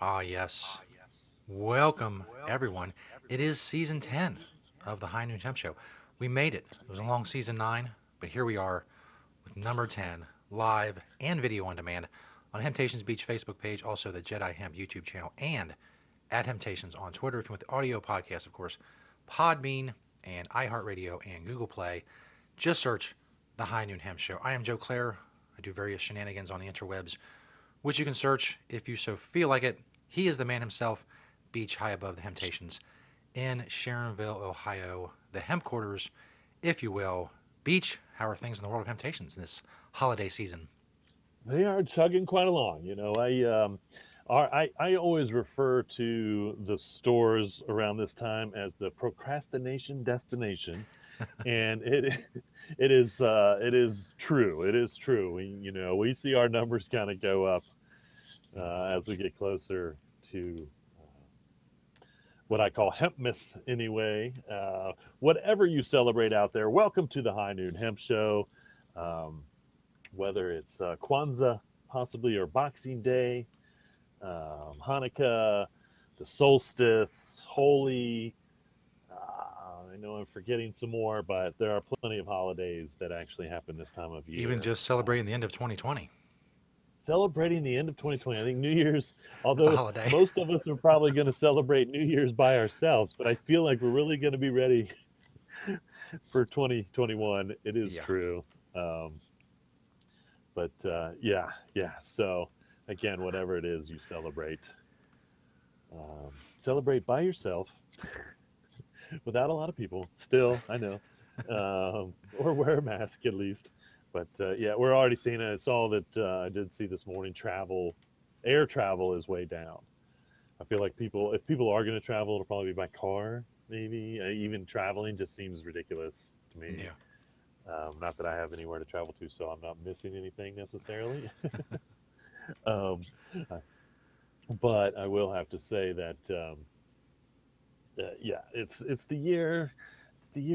Ah, yes. Welcome, everyone. It is season 10 of the High Noon Temp Show. We made it. It was a long season 9, but here we are with number 10, live and video on demand on Temptations Beach Facebook page, also the Jedi Hemp YouTube channel, and at Temptations on Twitter. If you want the audio podcast, of course, Podbean and iHeartRadio and Google Play. Just search the High Noon Hemp Show. I am Joe Clare. I do various shenanigans on the interwebs, which you can search if you so feel like it. He is the man himself, beach high above the Temptations in Sharonville, Ohio, the hemp quarters, if you will. Beach, how are things in the world of Temptations this holiday season? They are chugging quite along. I always refer to the stores around this time as the procrastination destination, and it is true. It is true. We see our numbers kind of go up as we get closer to what I call Hempmas anyway. Whatever you celebrate out there, welcome to the High Noon Hemp Show. Um, whether it's Kwanzaa, possibly, or Boxing Day, Hanukkah, the solstice, Holy. I know I'm forgetting some more, but there are plenty of holidays that actually happen this time of Even year. just celebrating the end of 2020. Celebrating the end of 2020. I think New Year's, That's a although holiday. most of us are probably going to celebrate New Year's by ourselves, but I feel like we're really going to be ready for 2021. It is Yeah. true. Um, but yeah. So again, whatever it is you celebrate by yourself without a lot of people. Still, I know, or wear a mask at least. But yeah, we're already seeing it. I saw that I did see this morning. Air travel is way down. I feel like if people are going to travel, it'll probably be by car. Maybe even traveling just seems ridiculous to me. Yeah. Not that I have anywhere to travel to, so I'm not missing anything necessarily. um, but I will have to say that yeah, it's the year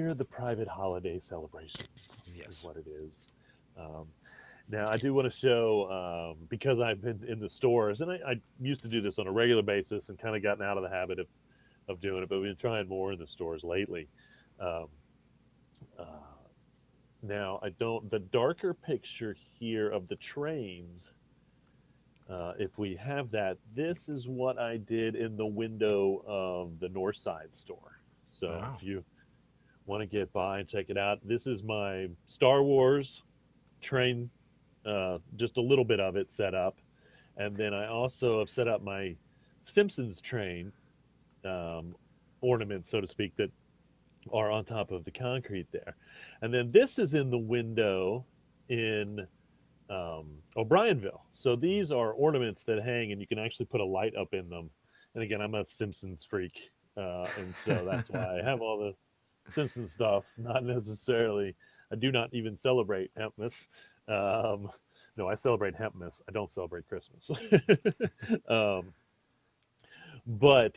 of the private holiday celebrations is Yes. what it is. Um, Now I do want to show because I've been in the stores and I used to do this on a regular basis and kind of gotten out of the habit of doing it, but we've been trying more in the stores lately. Um, uh, Now I don't the darker picture here of the trains. If we have that, this is what I did in the window of the North Side store. So Oh. if you want to get by and check it out, this is my Star Wars train, just a little bit of it set up, and then I also have set up my Simpsons train um, ornaments, so to speak, that are on top of the concrete there. And then this is in the window in O'Brienville. So these are ornaments that hang, and you can actually put a light up in them. And again, I'm a Simpsons freak, and so that's why I have all the Simpsons stuff. Not necessarily. I do not even celebrate Hempmas. Um, no, I celebrate Hempmas. I don't celebrate Christmas. um, but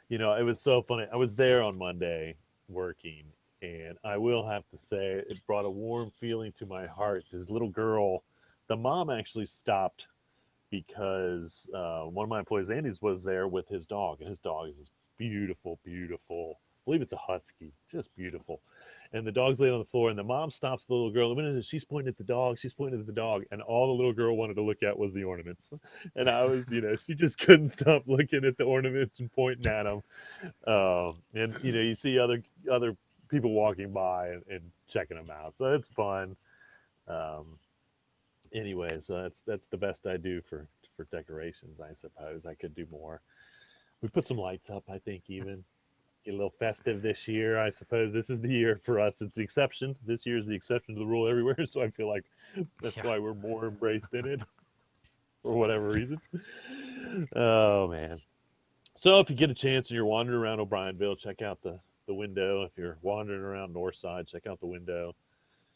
it was so funny. I was there on Monday working, and I will have to say it brought a warm feeling to my heart. This little girl, the mom actually stopped because one of my employees, Andy's, was there with his dog, and his dog is this beautiful, beautiful. I believe it's a husky, just beautiful. And the dog's laying on the floor, and the mom stops the little girl. The minute she's pointing at the dog, she's pointing at the dog, and all the little girl wanted to look at was the ornaments. And I was, she just couldn't stop looking at the ornaments and pointing at them. And you see other people walking by and checking them out, so it's fun. Um, Anyway, so that's the best I do for decorations. I suppose I could do more. We put some lights up. I think even get a little festive this year. I suppose this is the year for us. It's the exception. This year is the exception to the rule everywhere. So I feel like that's Yeah. why we're more embraced in it for whatever reason. Oh man. So if you get a chance and you're wandering around O'Brienville, check out the window. If you're wandering around Northside, check out the window.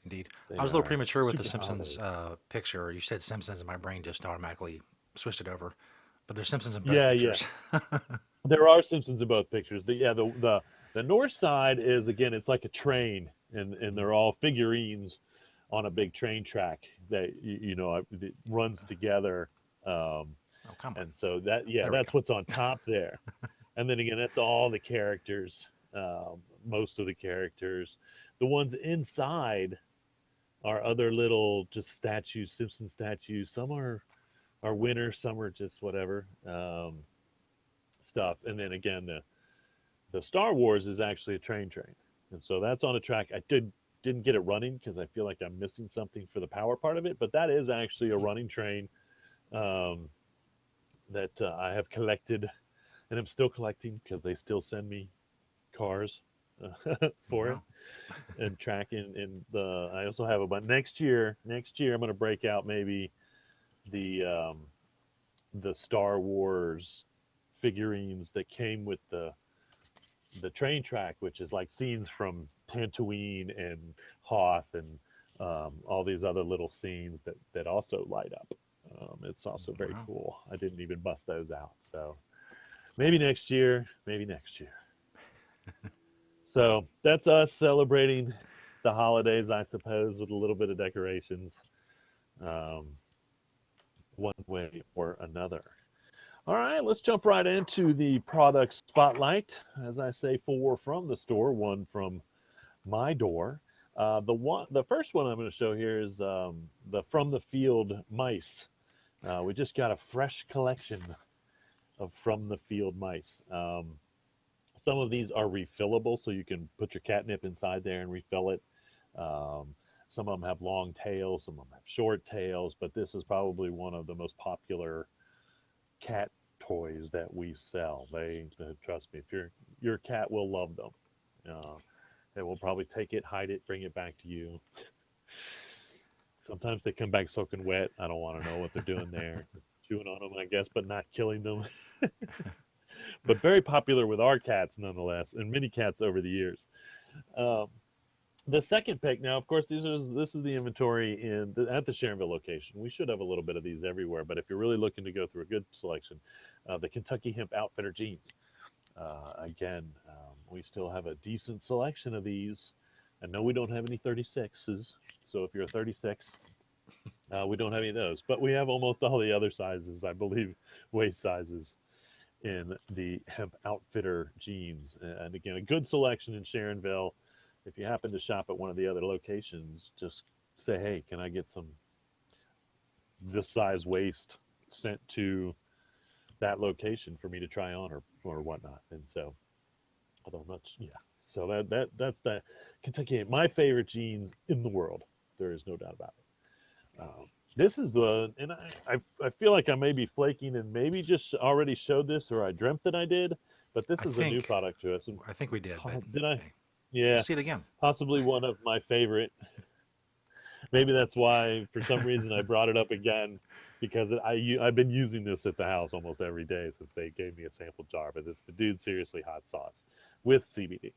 Indeed. I They was a little are premature with the super Simpsons holiday. picture. You said Simpsons, and my brain just automatically switched it over. But there's Simpsons in both Yeah, yeah. pictures. There are Simpsons in both pictures. The north side is, again, it's like a train, and they're all figurines on a big train track that it runs together. Um, Oh, come on. And so that, yeah, There we that's go. what's on top there. And then again, that's all the characters, most of the characters. The ones inside are other little just statues, Simpson statues. Some are winners, some are just whatever stuff. And then again, the Star Wars is actually a train, and so that's on a track. Didn't get it running because I feel like I'm missing something for the power part of it, but that is actually a running train um, that I have collected, and I'm still collecting because they still send me cars for it Wow. and tracking. And the I also have a but next year I'm going to break out maybe the the Star Wars figurines that came with the train track, which is like scenes from Tatooine and Hoth and all these other little scenes that also light up. It's also very Wow. cool. I didn't even bust those out, so maybe next year, maybe next year. So that's us celebrating the holidays, I suppose, with a little bit of decorations, um, one way or another. All right, let's jump right into the product spotlight. As I say, four from the store, one from my door. The first one I'm going to show here is the From the Field mice. We just got a fresh collection of From the Field mice. Some of these are refillable, so you can put your catnip inside there and refill it. Um, some of them have long tails, some of them have short tails, but this is probably one of the most popular cat toys that we sell. Trust me, if your cat will love them. Uh, they will probably take it, hide it, bring it back to you. Sometimes they come back soaking wet. I don't want to know what they're doing there. Chewing on them, I guess, but not killing them. But very popular with our cats nonetheless, and many cats over the years. Um, the second pick now, of course, this is the inventory at the Sharonville location. We should have a little bit of these everywhere, but if you're really looking to go through a good selection, the Kentucky Hemp Outfitter jeans. Again, we still have a decent selection of these. I know we don't have any 36s, so if you're a 36, we don't have any of those, but we have almost all the other sizes, I believe, waist sizes in the Hemp Outfitter jeans. And again, a good selection in Sharonville. If you happen to shop at one of the other locations, just say, hey, can I get some this size waist sent to that location for me to try on or whatnot? And so, although much, yeah. So that's the Kentucky. My favorite jeans in the world. There is no doubt about it. This is the, and I feel like I may be flaking and maybe just already showed this or I dreamt that I did, but this I is a new think product to us. And I think we did, but did I? hey, we'll Yeah, see it again. possibly one of my favorite. Maybe that's why, for some reason, I brought it up again because I've been using this at the house almost every day since they gave me a sample jar. But it's the Dude Seriously hot sauce with CBD,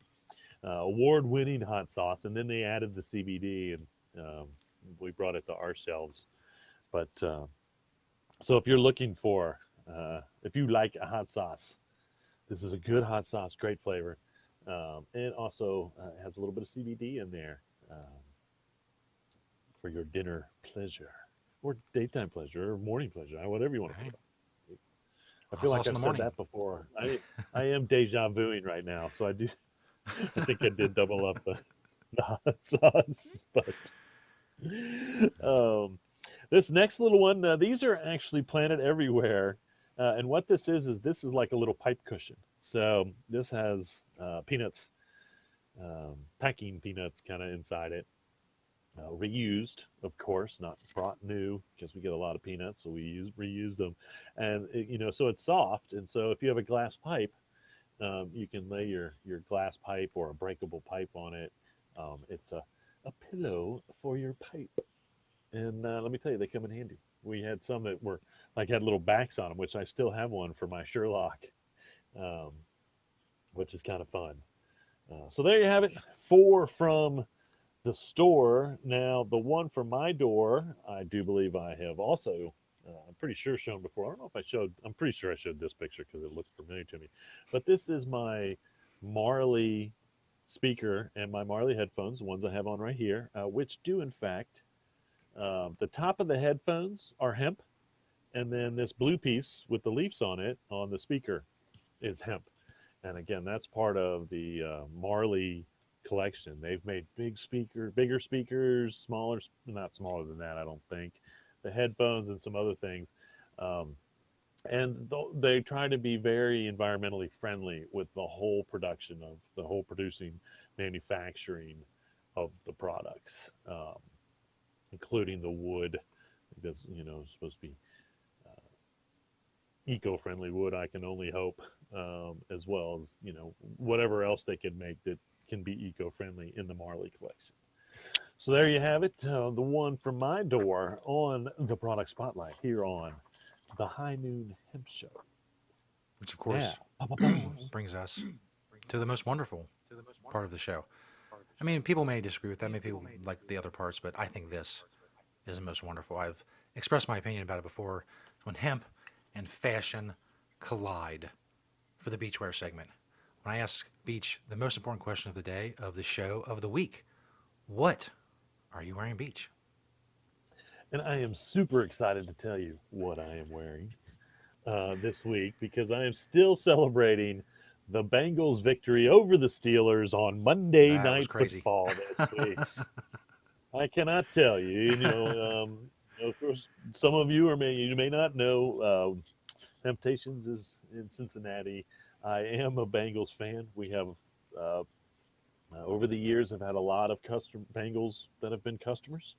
award-winning hot sauce, and then they added the CBD, and we brought it to our shelves. But so if you're looking for, if you like a hot sauce, this is a good hot sauce, great flavor, and also has a little bit of CBD in there. For your dinner pleasure or daytime pleasure or morning pleasure, whatever you want to All put right. it. I Hot feel like sauce in I've the said morning. that before. I am deja vuing right now, so I do. I think I did double up the hot sauce, but um, this next little one, these are actually planted everywhere, and what this is like a little pipe cushion. So this has peanuts, packing peanuts, kind of inside it, reused, of course, not brought new because we get a lot of peanuts, so we reuse them, and so it's soft, and so if you have a glass pipe, you can lay your glass pipe or a breakable pipe on it. It's a pillow for your pipe, and let me tell you, they come in handy. We had some that were like had little backs on them, which I still have one for my Sherlock, um, which is kind of fun. So there you have it, four from the store. Now, the one for my door, I do believe I have also, I'm pretty sure shown before. I don't know if I showed, I'm pretty sure I showed this picture because it looks familiar to me. But this is my Marley speaker and my Marley headphones, the ones I have on right here, which do in fact, the top of the headphones are hemp and then this blue piece with the leaves on it on the speaker is hemp. And again, that's part of the Marley collection. They've made bigger speakers, smaller, not smaller than that, I don't think, the headphones and some other things. Um, and they try to be very environmentally friendly with the whole production of the whole producing, manufacturing of the products, including the wood. That's supposed to be eco-friendly wood. I can only hope, as well as whatever else they can make that can be eco-friendly in the Marley collection. So there you have it, the one from my door on the product spotlight here on the High Noon Hemp Show. Which, of course, brings us to the most wonderful part of the show. I mean, people may disagree with that. Maybe people like the other parts, but I think this is the most wonderful. I've expressed my opinion about it before. It's when hemp and fashion collide for the beachwear segment. When I ask Beach the most important question of the day, of the show, of the week, what are you wearing, Beach? And I am super excited to tell you what I am wearing this week because I am still celebrating the Bengals' victory over the Steelers on Monday That was Night crazy. Football this week. I cannot tell you. Of course, some of you you may not know. Temptations is in Cincinnati. I am a Bengals fan. We have over the years, I've had a lot of Bengals that have been customers,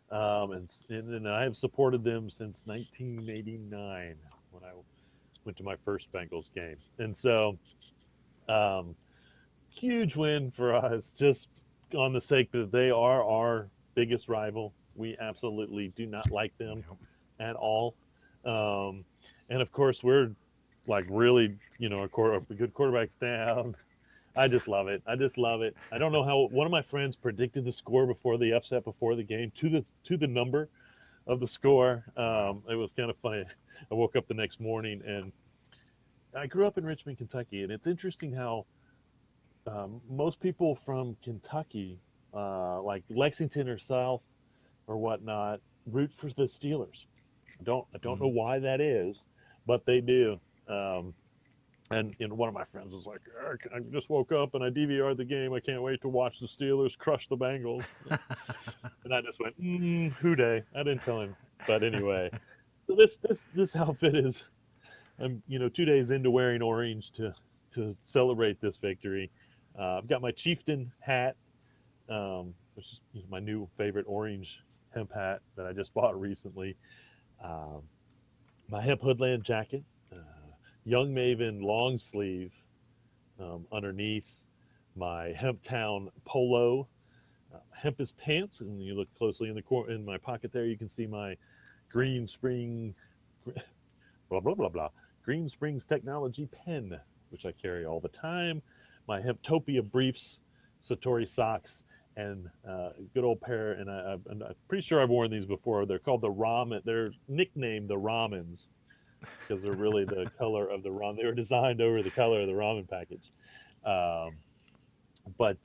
and I have supported them since 1989 when I went to my first Bengals game. And so, um, huge win for us, just on the sake that they are our biggest rival. We absolutely do not like them Yep. at all. Um, and of course, we're like really, a good quarterback's down. I just love it. I just love it. I don't know how one of my friends predicted the score before the upset before the game to the number of the score. Wow. It was kind of funny. I woke up the next morning and I grew up in Richmond, Kentucky, and it's interesting how most people from Kentucky, like Lexington or South or whatnot, root for the Steelers. I don't know Hmm. why that is, but they do. Um, and one of my friends was like, "Eric, I just woke up and I DVR'd the game. I can't wait to watch the Steelers crush the Bengals." And I just went, "Who day?" I didn't tell him, but anyway. So this outfit is, I'm 2 days into wearing orange to celebrate this victory. I've got my chieftain hat, which is my new favorite orange hemp hat that I just bought recently. Um, my hemp hoodland jacket, Young Maven long sleeve underneath, my Hemp Town polo, Hempus pants, and you look closely in my pocket there, you can see my Green Spring, blah blah blah blah, Green Springs Technology pen, which I carry all the time. My Hemptopia briefs, Satori socks, and good old pair. And I'm pretty sure I've worn these before. They're called the ramen. They're nicknamed the ramens because they're really the color of the ramen. They were designed over the color of the ramen package. Um, but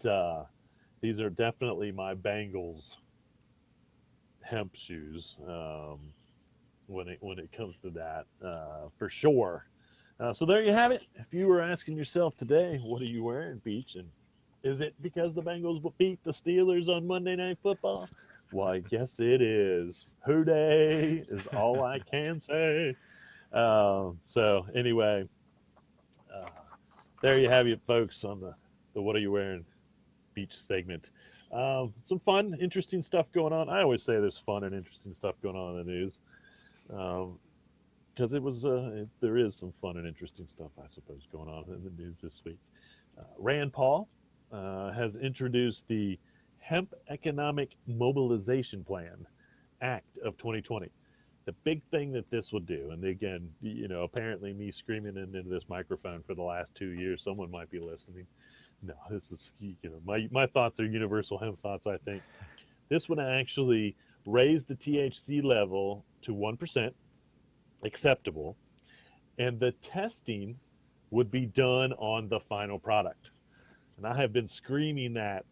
these are definitely my Bengals hemp shoes, when it comes to that, for sure. So there you have it. If you were asking yourself today, what are you wearing, Beach, and is it because the Bengals beat the Steelers on Monday Night Football? Why, yes, it is. Hooday is all I can say. So anyway, uh, there you have it, folks, on the What Are You Wearing Beach segment. Some fun, interesting stuff going on. I always say there's fun and interesting stuff going on in the news, because there is some fun and interesting stuff, I suppose, going on in the news this week. Rand Paul has introduced the Hemp Economic Mobilization Plan Act of 2020. The big thing that this will do, and again, apparently me screaming into this microphone for the last 2 years, someone might be listening. No, this is, my thoughts are universal hemp thoughts, I think. This would actually raise the THC level to 1%, acceptable, and the testing would be done on the final product. And I have been screaming that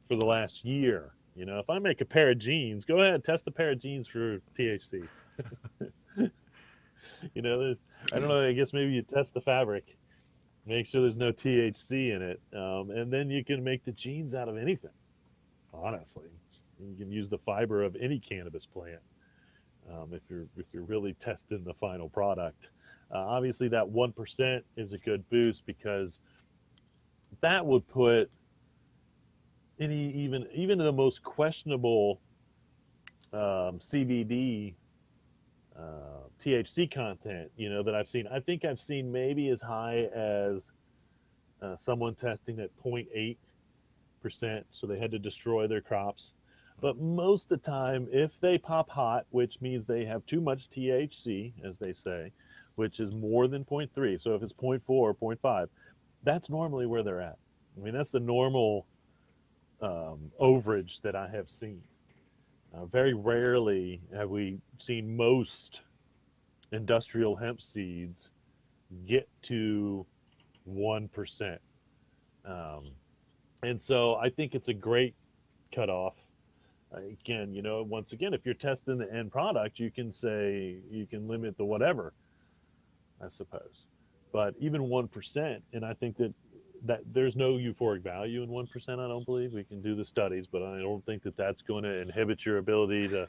for the last year. If I make a pair of jeans, go ahead, test a pair of jeans for THC. You know, I don't know. I guess maybe you test the fabric, make sure there's no THC in it, and then you can make the jeans out of anything. Honestly, you can use the fiber of any cannabis plant if you're really testing the final product. Obviously, that 1% is a good boost because that would put even the most questionable CBD THC content, that I've seen. I think I've seen maybe as high as someone testing at 0.8%, so they had to destroy their crops. But most of the time, if they pop hot, which means they have too much THC, as they say, which is more than zero point 0.3, so if it's 0.4 or 0.5, that's normally where they're at. I mean, that's the normal overage that I have seen. Very rarely have we seen most industrial hemp seeds get to 1%. Um, and so I think it's a great cutoff. Again, once again, if you're testing the end product, you can say you can limit the whatever, I suppose. But even 1%, and I think that there's no euphoric value in 1%. I don't believe we can do the studies, but I don't think that that's going to inhibit your ability to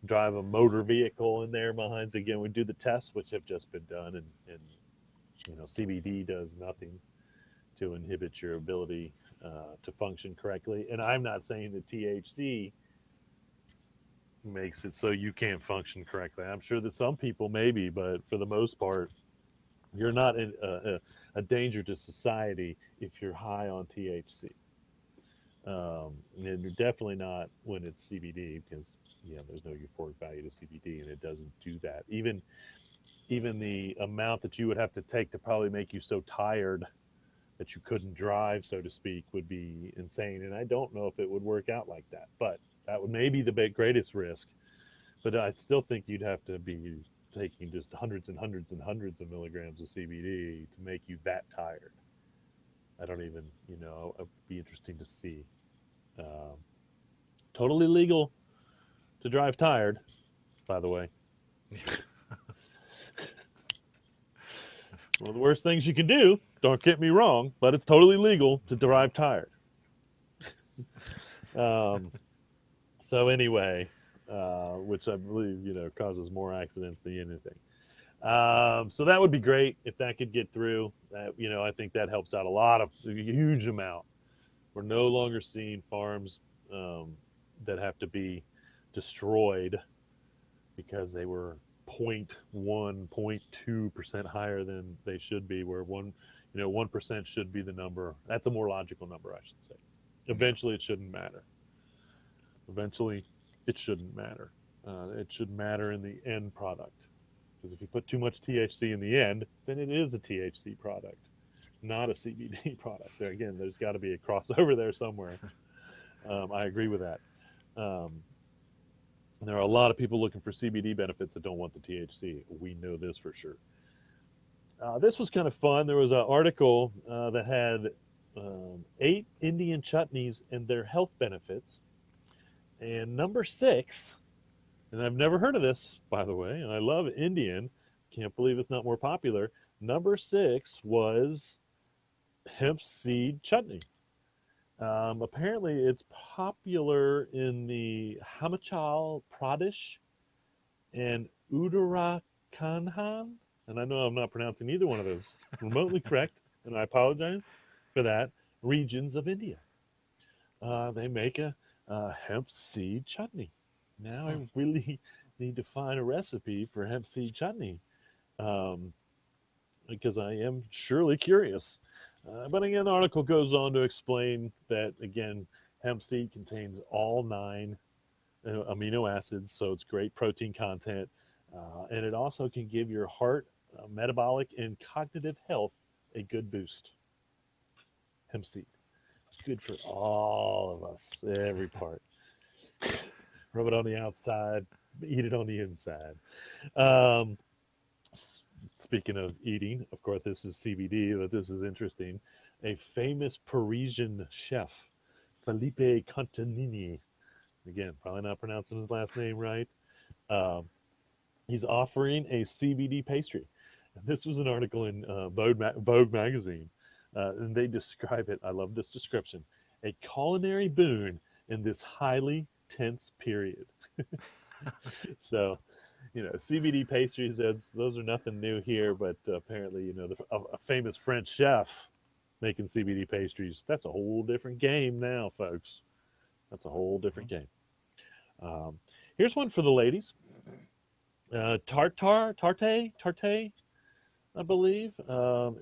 drive a motor vehicle in their minds. Again, we do the tests, which have just been done, and CBD does nothing to inhibit your ability to function correctly. And I'm not saying that THC makes it so you can't function correctly. I'm sure that some people maybe, but for the most part, you're not a danger to society if you're high on THC. And you're definitely not when it's CBD because there's no euphoric value to CBD, and it doesn't do that. Even the amount that you would have to take to probably make you so tired that you couldn't drive, so to speak, would be insane. And I don't know if it would work out like that, but that would maybe the greatest risk. But I still think you'd have to be taking just hundreds and hundreds and hundreds of milligrams of CBD to make you that tired. I don't even, it'd be interesting to see. Um, Totally legal to drive tired, by the way. It's one of the worst things you can do. Don't get me wrong, but it's totally legal to drive tired. Um, so anyway, which I believe causes more accidents than anything. So that would be great if that could get through. I think that helps out a huge amount. We're no longer seeing farms that have to be destroyed because they were 0.1, 0.2% higher than they should be, where 1% should be the number. That's a more logical number, I should say. Eventually, it shouldn't matter. Eventually, it shouldn't matter. It should matter in the end product. Because if you put too much THC in the end, then it is a THC product, not a CBD product. Again, there's got to be a crossover there somewhere. I agree with that. There are a lot of people looking for CBD benefits that don't want the THC. We know this for sure. This was kind of fun. There was an article that had 8 Indian chutneys and their health benefits. And number 6, and I've never heard of this, by the way, and I love Indian. Can't believe it's not more popular. Number 6 was hemp seed chutney. Apparently, it's popular in the Himachal Pradesh and Uttarakhand, and I know I'm not pronouncing either one of those remotely correct, and I apologize for that, regions of India. They make a hemp seed chutney. Now I really need to find a recipe for hemp seed chutney because I am surely curious. But again, the article goes on to explain that, again, hemp seed contains all 9 amino acids, so it's great protein content. And it also can give your heart, metabolic, and cognitive health a good boost. Hemp seed. It's good for all of us, every part. Rub it on the outside, eat it on the inside. Um, Speaking of eating, of course, this is CBD, but this is interesting. A famous Parisian chef, Philippe Contamini, again, probably not pronouncing his last name right, He's offering a CBD pastry. And this was an article in Vogue magazine, and they describe it. I love this description: a culinary boon in this highly tense period. So, CBD pastries. Those are nothing new here, but apparently, a famous French chef making CBD pastries. That's a whole different game now, folks. That's a whole different game. Um, Here's one for the ladies. Tarte, I believe,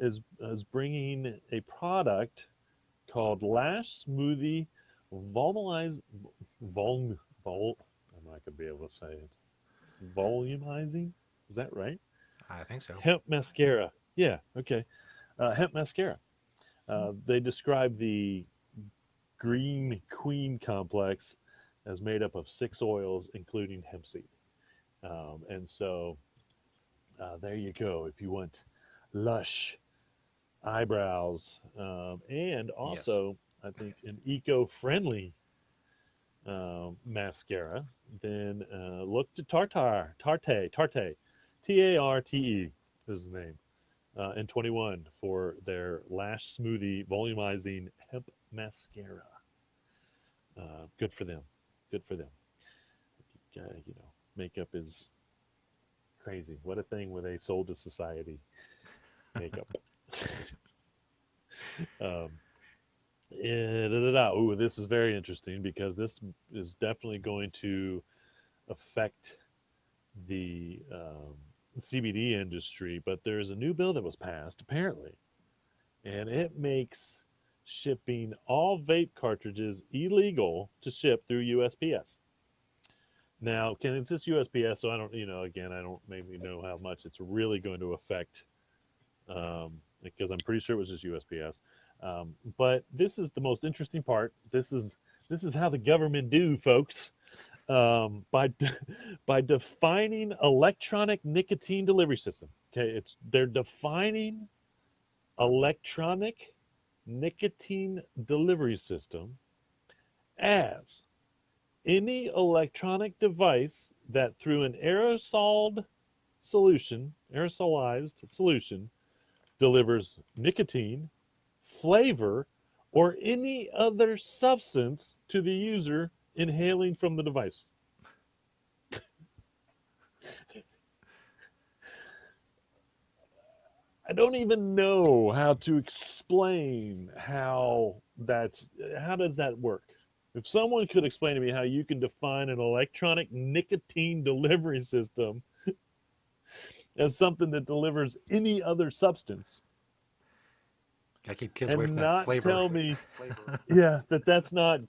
is bringing a product called Lash Smoothie Volumized Vol. I'm not gonna be able to say it. Volumizing, is that right? I think so. Hemp mascara. Yeah. Okay. Hemp mascara. They describe the Green Queen complex as made up of 6 oils, including hemp seed. And so there you go. If you want lush eyebrows, and Yes. also I think an eco-friendly mascara, then look to Tarte, Tarte is the name, and 21 for their Lash Smoothie Volumizing Hemp Mascara. Good for them. Good for them. Makeup is crazy. What a thing when they sold to society. Makeup. um, Ooh, this is very interesting because this is definitely going to affect the CBD industry. But there's a new bill that was passed, apparently, and it makes shipping all vape cartridges illegal to ship through USPS. Now, it's just USPS, so I don't, again, I don't maybe know how much it's really going to affect, because I'm pretty sure it was just USPS. But this is the most interesting part. This is how the government do, folks. By defining electronic nicotine delivery system. Okay, they're defining electronic nicotine delivery system as any electronic device that through an aerosolized solution delivers nicotine, flavor, or any other substance to the user inhaling from the device. I don't even know how to explain how does that work? If someone could explain to me how you can define an electronic nicotine delivery system as something that delivers any other substance Gotta keep kids away from and that not flavor. tell me, yeah, that's not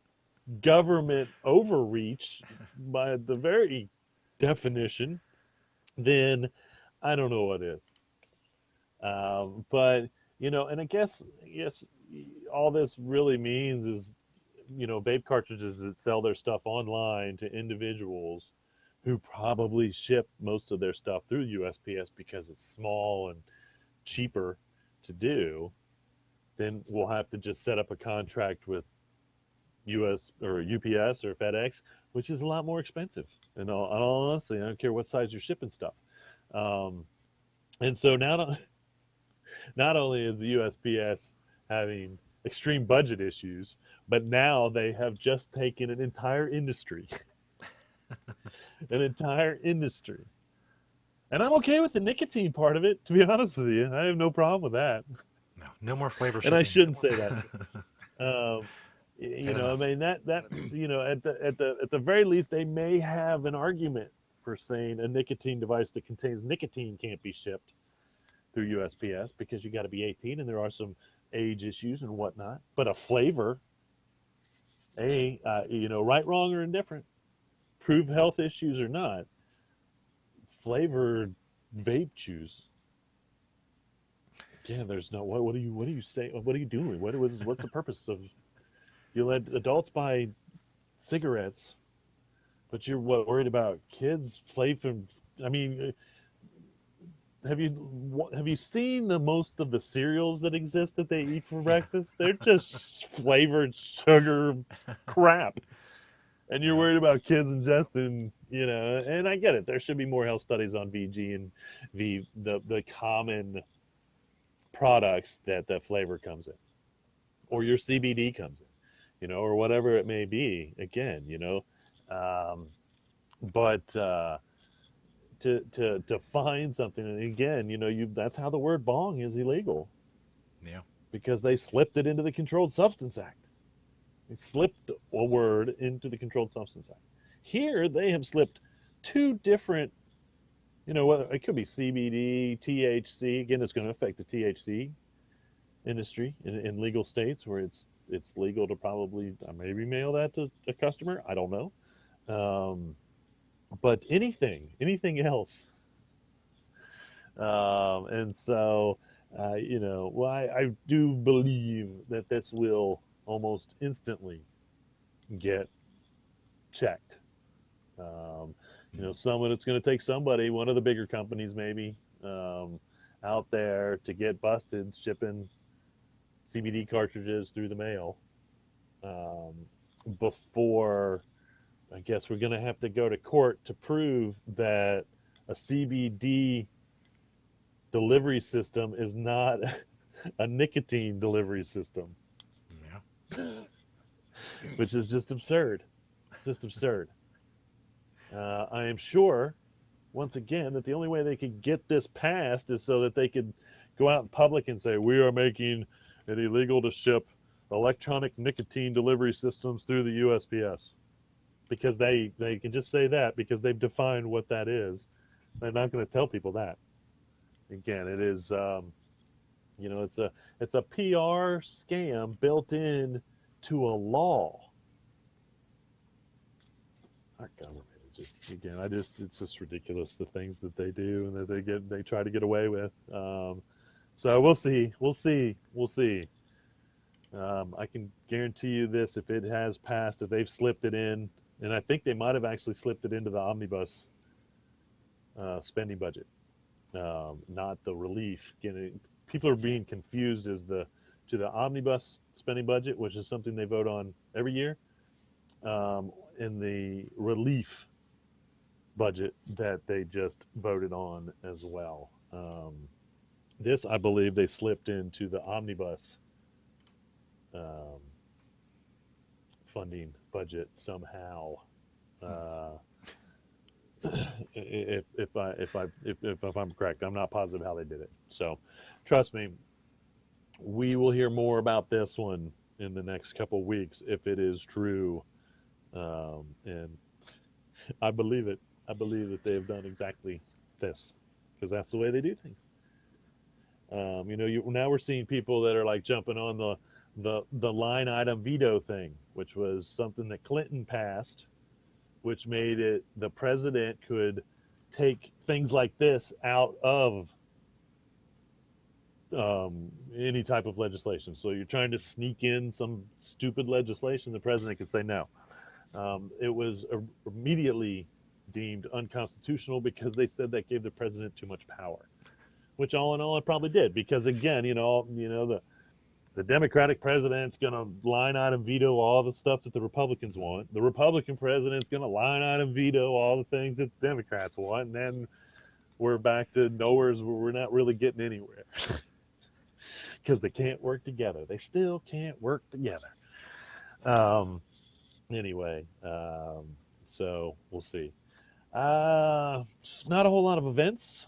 government overreach by the very definition, then I don't know what is. But and I guess all this really means is, vape cartridges that sell their stuff online to individuals who probably ship most of their stuff through USPS because it's small and cheaper to do, then we'll have to just set up a contract with US or UPS or FedEx, which is a lot more expensive. And all honestly, I don't care what size you're shipping stuff. Um, and so now, not only is the USPS having extreme budget issues, but now they have just taken an entire industry, an entire industry. And I'm okay with the nicotine part of it, to be honest with you. I have no problem with that. No, no more flavor And I shipping. shouldn't say that. Um, Had I enough. mean that at the very least they may have an argument for saying a nicotine device that contains nicotine can't be shipped through USPS because you got to be 18 and there are some age issues and whatnot. But a flavor, right, wrong, or indifferent, prove health issues or not, flavored vape juice. Yeah, there's no what do you say? What are you doing? What's the purpose of you let adults buy cigarettes, but you're worried about kids flavoring? I mean, have you seen the most of the cereals that exist that they eat for Yeah. breakfast? They're just flavored sugar crap, and you're Yep. worried about kids ingesting You know, and I get it. There should be more health studies on VG and the common products that that flavor comes in, or your CBD comes in, you know, or whatever it may be. Again, you know, um, but to find something, and again, you know, you that's how the word bong is illegal, Yeah. because they slipped it into the Controlled Substance Act. They slipped a word into the Controlled Substance Act. Here, they have slipped two different, you know, it could be CBD, THC. Again, it's going to affect the THC industry in legal states where it's legal to probably maybe mail that to a customer. I don't know. Um, but anything else. And so, you know, well, I do believe that this will almost instantly get checked. Um, you know, someone it's going to take somebody, one of the bigger companies maybe, um, out there to get busted shipping CBD cartridges through the mail, um, before I guess we're going to have to go to court to prove that a CBD delivery system is not a nicotine delivery system, Yeah. which is just absurd. Just absurd. I am sure, once again, that the only way they could get this passed is so that they could go out in public and say, we are making it illegal to ship electronic nicotine delivery systems through the USPS. Because they can just say that because they've defined what that is. They're not going to tell people that. Again, it is, you know, it's a PR scam built in to a law. Our government is just, again, it's just ridiculous the things that they do and that they try to get away with. So we'll see. I can guarantee you this: if it has passed, if they've slipped it in, and I think they might have actually slipped it into the omnibus spending budget, not the relief. People are being confused as to the omnibus spending budget, which is something they vote on every year, in the relief budget that they just voted on as well. This, I believe, they slipped into the omnibus um, funding budget somehow. Uh, if I'm correct, I'm not positive how they did it. So, trust me, we will hear more about this one in the next couple of weeks if it is true, and I believe it. I believe that they have done exactly this because that's the way they do things. You know, now we're seeing people that are like jumping on the line item veto thing, which was something that Clinton passed, which made it the president could take things like this out of any type of legislation. So you're trying to sneak in some stupid legislation, the president could say no. It was immediately deemed unconstitutional because they said that gave the president too much power, which all in all it probably did. Because again, the Democratic president's going to line item veto all the stuff that the Republicans want. The Republican president's going to line item veto all the things that the Democrats want, and then we're back to nowhere's where we're not really getting anywhere because they can't work together. They still can't work together. Um, anyway, so we'll see. Not a whole lot of events,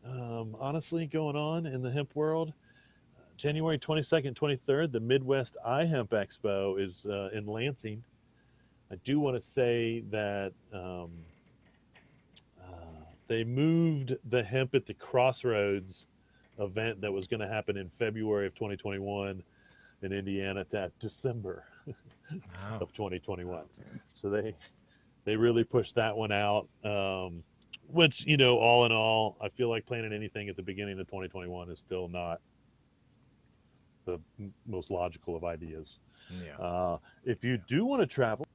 honestly, going on in the hemp world. January 22nd, 23rd, the Midwest iHemp Expo is in Lansing. I do want to say that they moved the Hemp at the Crossroads event that was going to happen in February of 2021 in Indiana to December Oh. of 2021. So they really pushed that one out, which, you know, all in all, I feel like planning anything at the beginning of 2021 is still not the most logical of ideas. Yeah. If you do want to travel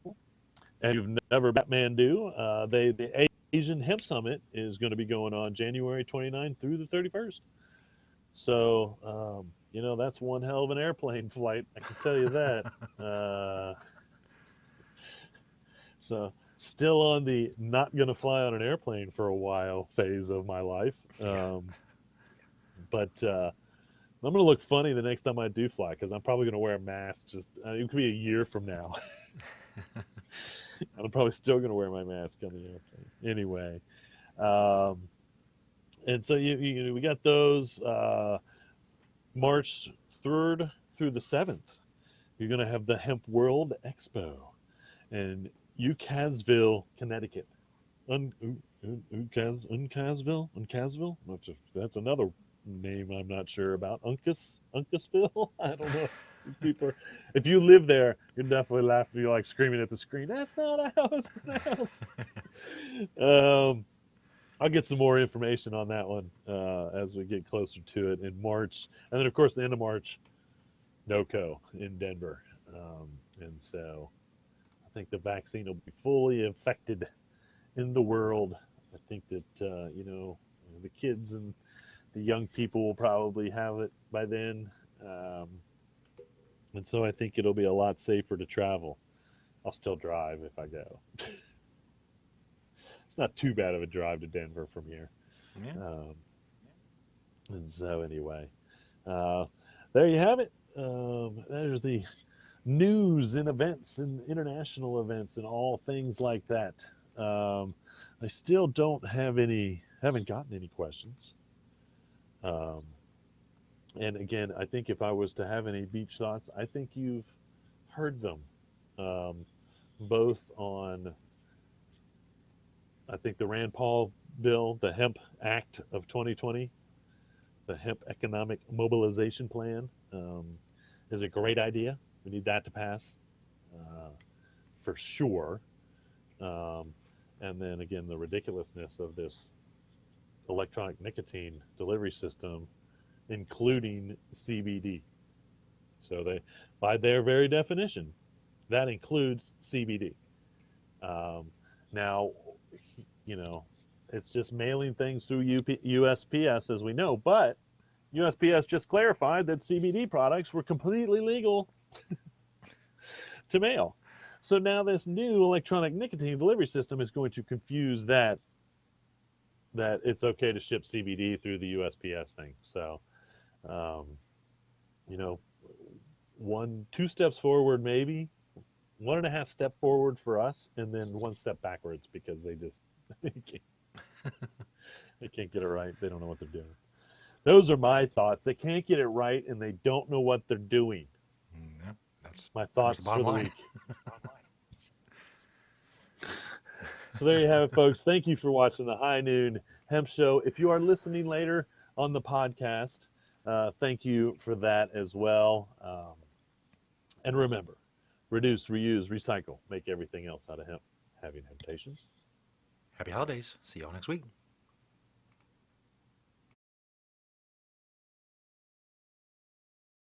and you've never been to Kathmandu, the Asian Hemp Summit is going to be going on January 29th through the 31st. So, you know, that's one hell of an airplane flight. I can tell you that. So still on the not going to fly on an airplane for a while phase of my life. Yeah. But I'm going to look funny the next time I do fly because I'm probably going to wear a mask. Just it could be a year from now. I'm probably still going to wear my mask on the airplane. Anyway, um, and so we got those March 3rd through the 7th. You're going to have the Hemp World Expo in Uncasville, Connecticut. Uncasville? That's another name I'm not sure about. Uncasville? I don't know. These people are, if you live there, you're definitely laughing. You're like screaming at the screen. That's not how it's pronounced. I'll get some more information on that one as we get closer to it in March. And then, of course, the end of March, NOCO in Denver. And so I think the vaccine will be fully effected in the world. I think that, the kids and the young people will probably have it by then. And so I think it'll be a lot safer to travel. I'll still drive if I go. It's not too bad of a drive to Denver from here. Yeah. And so anyway, there you have it. There's the news and events and international events and all things like that. I still haven't gotten any questions. And again, I think if I was to have any beach thoughts, I think you've heard them, both on, I think the Rand Paul bill, the Hemp Act of 2020, the Hemp Economic Mobilization Plan is a great idea. We need that to pass for sure. And then again, the ridiculousness of this electronic nicotine delivery system, including CBD. So they, by their very definition, that includes CBD. Now, it's just mailing things through USPS, as we know, but USPS just clarified that CBD products were completely legal to mail. So now this new electronic nicotine delivery system is going to confuse that it's okay to ship CBD through the USPS thing. So, 2 steps forward, maybe 1.5 step forward for us, and then 1 step backwards because they just they can't get it right. They don't know what they're doing. Those are my thoughts. They can't get it right, and they don't know what they're doing. Yep, that's My thoughts the for bottom the line. week. So there you have it, folks. Thank you for watching the High Noon Hemp Show. If you are listening later on the podcast, thank you for that as well. And remember, reduce, reuse, recycle, make everything else out of hemp. Having temptations. Happy holidays. See y'all next week.